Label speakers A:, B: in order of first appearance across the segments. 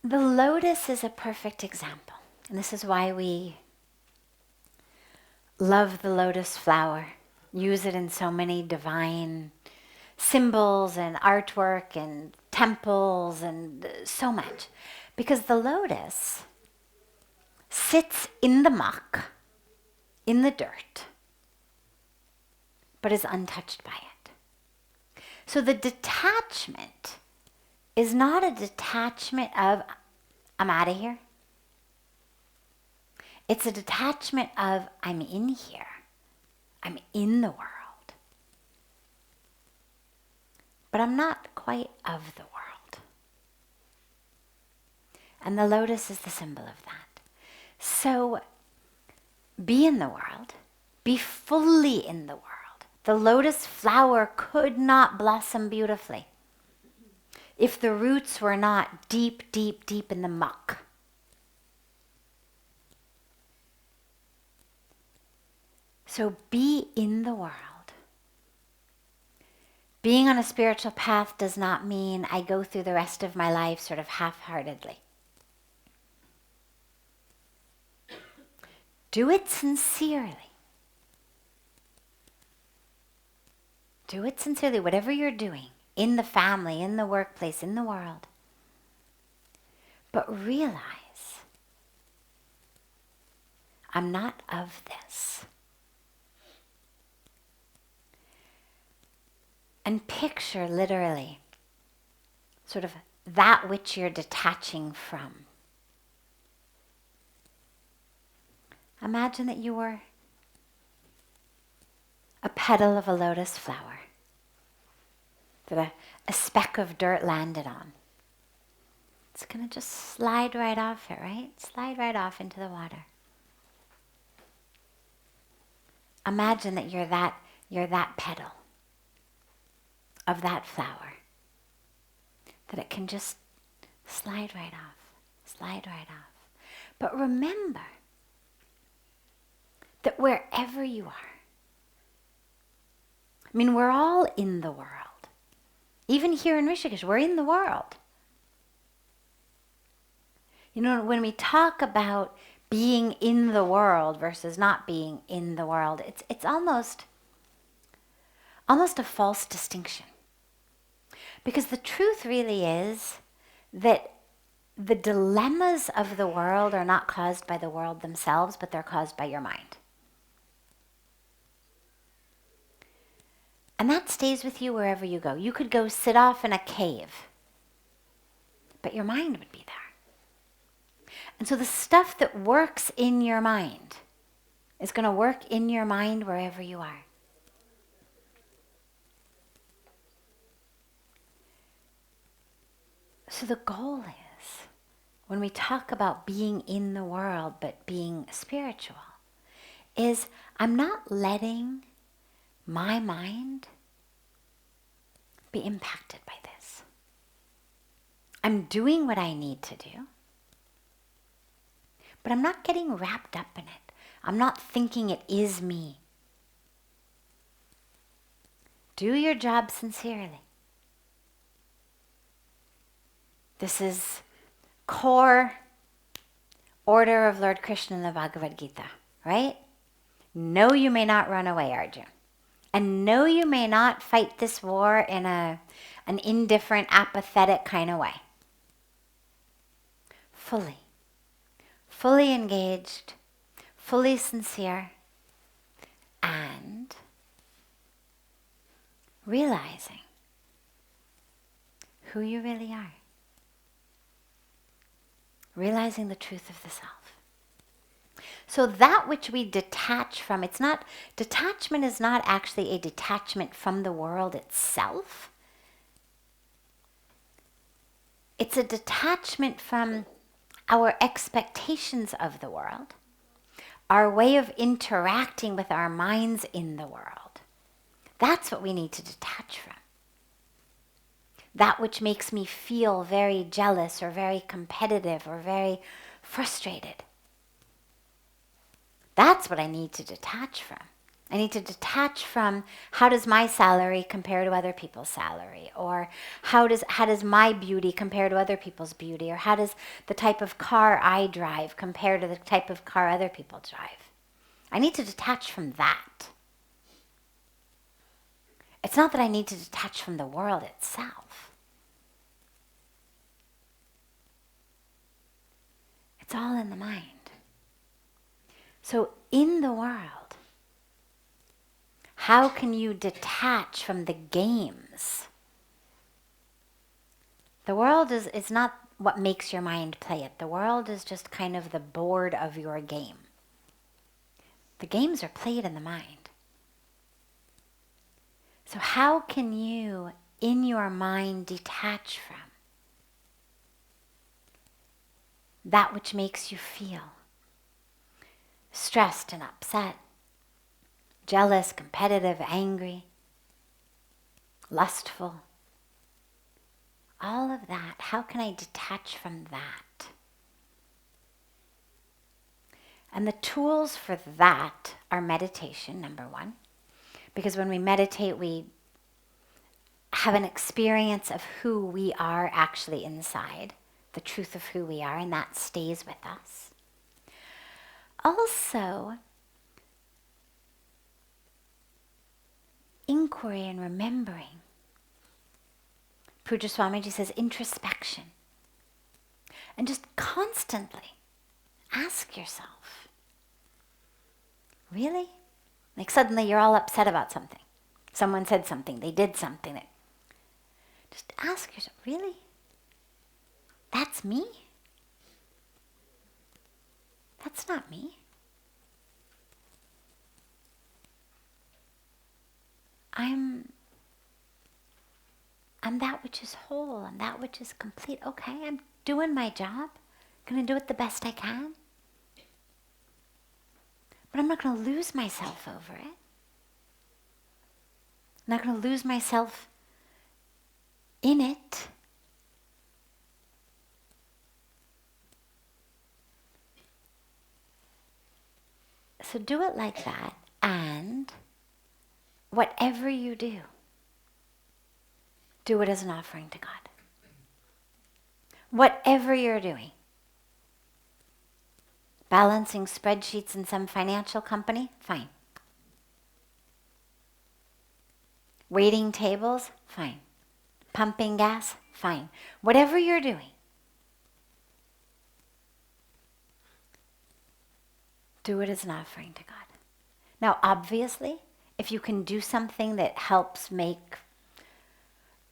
A: The lotus is a perfect example. And this is why we love the lotus flower, use it in so many divine symbols and artwork and temples and so much. Because the lotus sits in the muck, in the dirt, but is untouched by it. So the detachment is not a detachment of, I'm out of here. It's a detachment of, I'm in here. I'm in the world. But I'm not quite of the world. And the lotus is the symbol of that. So be in the world. Be fully in the world. The lotus flower could not blossom beautifully if the roots were not deep, deep, deep in the muck. So be in the world. Being on a spiritual path does not mean I go through the rest of my life sort of half-heartedly. Do it sincerely. Do it sincerely, whatever you're doing, in the family, in the workplace, in the world. But realize, I'm not of this. And picture literally sort of that which you're detaching from. Imagine that you were a petal of a lotus flower that a speck of dirt landed on. It's going to just slide right off it, right? Slide right off into the water. Imagine that you're that petal of that flower, that it can just slide right off. But remember that wherever you are, I mean, we're all in the world. Even here in Rishikesh, we're in the world. You know, when we talk about being in the world versus not being in the world, it's almost a false distinction. Because the truth really is that the dilemmas of the world are not caused by the world themselves, but they're caused by your mind. And that stays with you wherever you go. You could go sit off in a cave, but your mind would be there. And so the stuff that works in your mind is going to work in your mind wherever you are. So the goal is, when we talk about being in the world but being spiritual, is I'm not letting my mind be impacted by this. I'm doing what I need to do, but I'm not getting wrapped up in it. I'm not thinking it is me. Do your job sincerely. This is core order of Lord Krishna in the Bhagavad Gita, right? No, you may not run away, Arjun. And no, you may not fight this war in an indifferent, apathetic kind of way. Fully engaged, fully sincere, and realizing who you really are. Realizing the truth of the self. So that which we detach from, detachment is not actually a detachment from the world itself. It's a detachment from our expectations of the world, our way of interacting with our minds in the world. That's what we need to detach from. That which makes me feel very jealous or very competitive or very frustrated. That's what I need to detach from. I need to detach from how does my salary compare to other people's salary, or how does my beauty compare to other people's beauty, or how does the type of car I drive compare to the type of car other people drive. I need to detach from that. It's not that I need to detach from the world itself. It's all in the mind. So in the world, how can you detach from the games? The world is not what makes your mind play it. The world is just kind of the board of your game. The games are played in the mind. So how can you, in your mind, detach from that which makes you feel stressed and upset, jealous, competitive, angry, lustful? All of that, how can I detach from that? And the tools for that are meditation, number one. Because when we meditate, we have an experience of who we are actually inside, the truth of who we are, and that stays with us. Also, inquiry and remembering. Pujya Swamiji says introspection. And just constantly ask yourself, really? Like suddenly you're all upset about something. Someone said something, they did something. Just ask yourself, really? That's me? That's not me. I'm that which is whole. I'm that which is complete. Okay, I'm doing my job. I'm going to do it the best I can. But I'm not going to lose myself over it. I'm not going to lose myself in it. So do it like that, and whatever you do it as an offering to God. Whatever you're doing. Balancing spreadsheets in some financial company? Fine. Waiting tables? Fine. Pumping gas? Fine. Whatever you're doing, do it as an offering to God. Now, obviously, if you can do something that helps make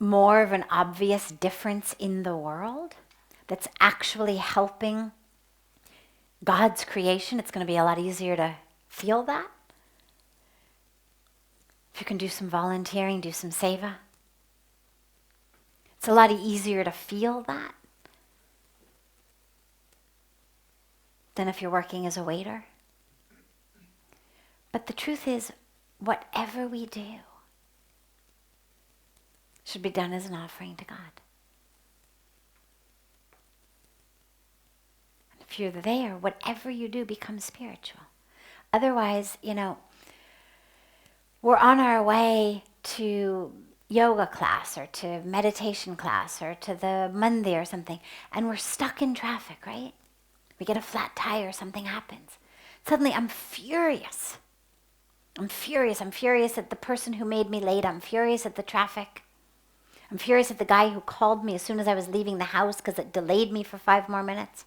A: more of an obvious difference in the world, that's actually helping God's creation, it's going to be a lot easier to feel that. If you can do some volunteering, do some seva, it's a lot easier to feel that than if you're working as a waiter. But the truth is, whatever we do should be done as an offering to God. And if you're there, whatever you do becomes spiritual. Otherwise, we're on our way to yoga class or to meditation class or to the mandir or something, and we're stuck in traffic, right? We get a flat tire, something happens. Suddenly I'm furious. I'm furious at the person who made me late. I'm furious at the traffic. I'm furious at the guy who called me as soon as I was leaving the house because it delayed me for 5 more minutes.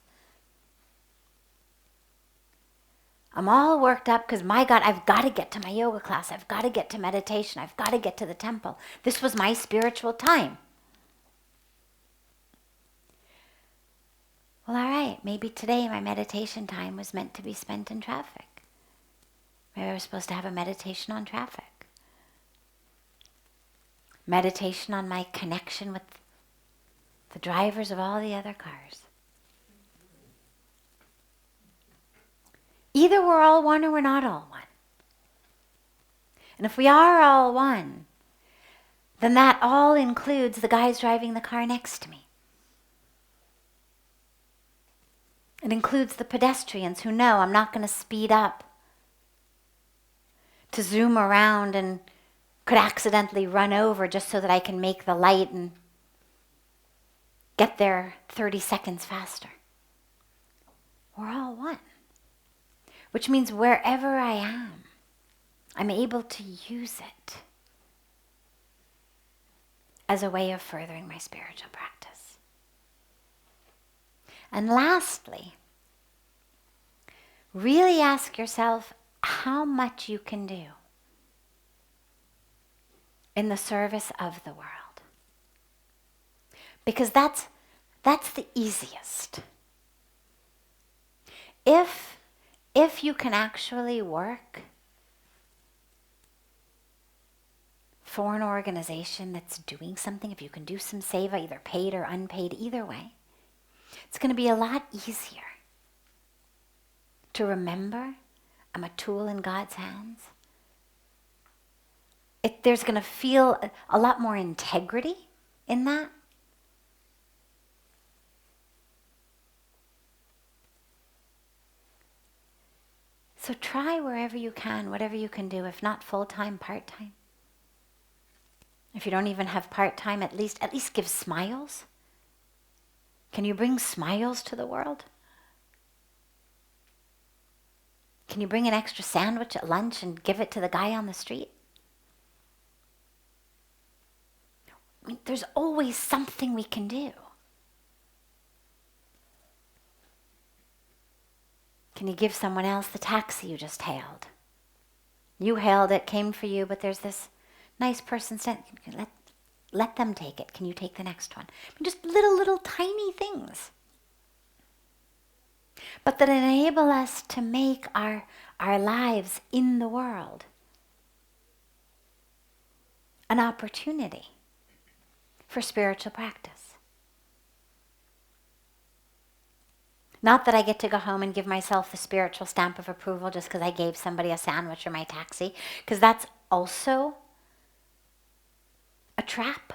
A: I'm all worked up because, my God, I've got to get to my yoga class. I've got to get to meditation. I've got to get to the temple. This was my spiritual time. Well, all right, maybe today my meditation time was meant to be spent in traffic. Maybe I was supposed to have a meditation on traffic. Meditation on my connection with the drivers of all the other cars. Either we're all one or we're not all one. And if we are all one, then that all includes the guys driving the car next to me. It includes the pedestrians who know I'm not going to speed up to zoom around and could accidentally run over just so that I can make the light and get there 30 seconds faster. We're all one. Which means wherever I am, I'm able to use it as a way of furthering my spiritual practice. And lastly, really ask yourself how much you can do in the service of the world. Because that's the easiest. If you can actually work for an organization that's doing something, if you can do some seva, either paid or unpaid, either way, it's going to be a lot easier to remember I'm a tool in God's hands. There's going to feel a lot more integrity in that. So try wherever you can, whatever you can do, if not full-time, part-time. If you don't even have part-time, at least give smiles. Can you bring smiles to the world? Can you bring an extra sandwich at lunch and give it to the guy on the street? I mean, there's always something we can do. Can you give someone else the taxi you just hailed? You hailed it, came for you, but there's this nice person standing. Let them take it. Can you take the next one? I mean, just little tiny things. But that enable us to make our lives in the world an opportunity for spiritual practice. Not that I get to go home and give myself the spiritual stamp of approval just because I gave somebody a sandwich or my taxi, because that's also a trap.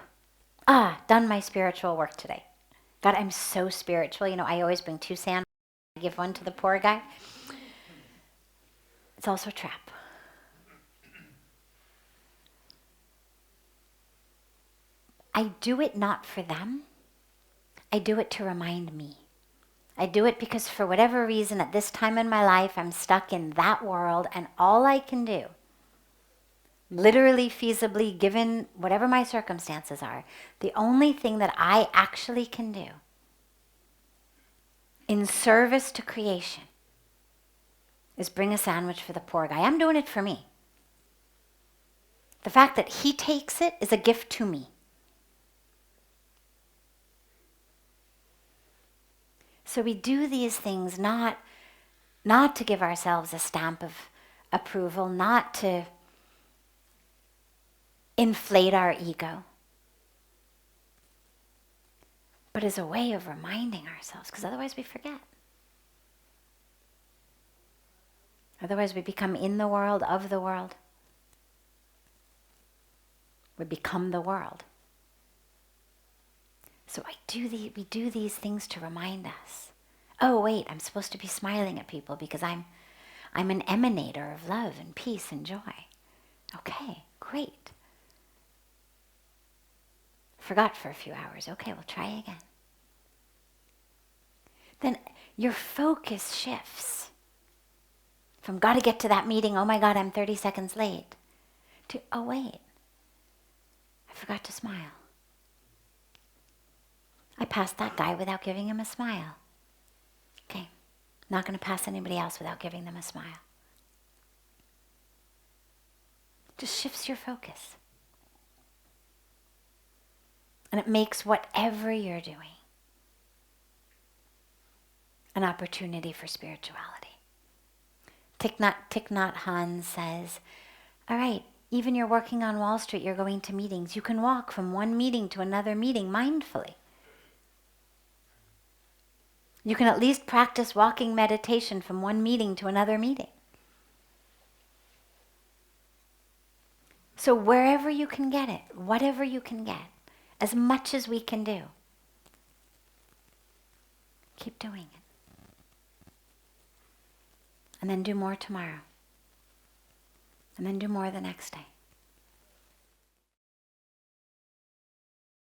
A: Done my spiritual work today. God, I'm so spiritual. You know, I always bring 2 sandwiches. I give one to the poor guy. It's also a trap. I do it not for them. I do it to remind me. I do it because for whatever reason at this time in my life I'm stuck in that world, and all I can do, literally, feasibly, given whatever my circumstances are, the only thing that I actually can do in service to creation is bring a sandwich for the poor guy. I'm doing it for me. The fact that he takes it is a gift to me. So we do these things not to give ourselves a stamp of approval, not to inflate our ego, but as a way of reminding ourselves, because otherwise we forget. Otherwise we become in the world, of the world. We become the world. So we do these things to remind us. Oh wait, I'm supposed to be smiling at people because I'm an emanator of love and peace and joy. Okay, great. Forgot for a few hours. Okay, we'll try again. Then your focus shifts from gotta get to that meeting, oh my God, I'm 30 seconds late, to, oh wait, I forgot to smile. I passed that guy without giving him a smile. Okay, not going to pass anybody else without giving them a smile. Just shifts your focus. And it makes whatever you're doing an opportunity for spirituality. Thich Nhat Hanh says, all right, even you're working on Wall Street, you're going to meetings. You can walk from one meeting to another meeting mindfully. You can at least practice walking meditation from one meeting to another meeting. So wherever you can get it, whatever you can get, as much as we can do, keep doing it. And then do more tomorrow. and then do more the next day.